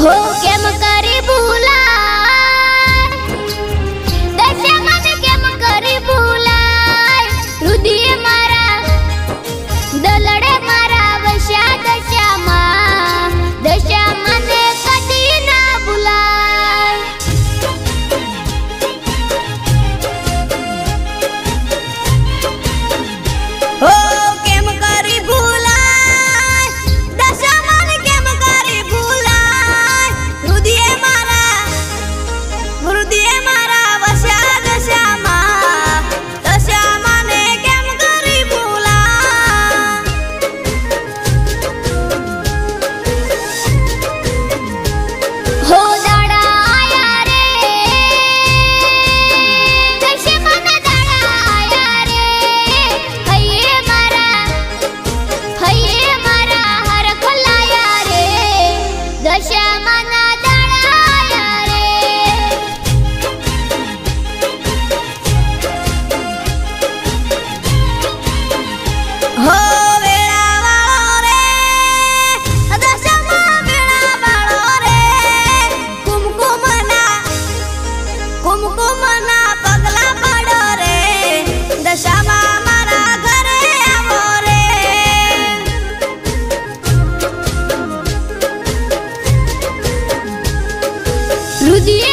हो केम करी भूलाय दशा मन केम करी भूलाय हृदय मारा दलडे मारा वशा दशा मने कधी ना भूलाय हो केम करी भूलाय दशा मन केम करी भूलाय हृदय मारा वशा दशा मने केम करी भूलाय हो दाडा आया रे दशा मन दाडा आया रे हये मारा हर खुलाया रे दशा मन दाडा आया रे हो वेळा वाळो रे दशा वेळा वाळो रे कुमकुमना पगला पडो रे दशा मारा घरे आवो रे हृदय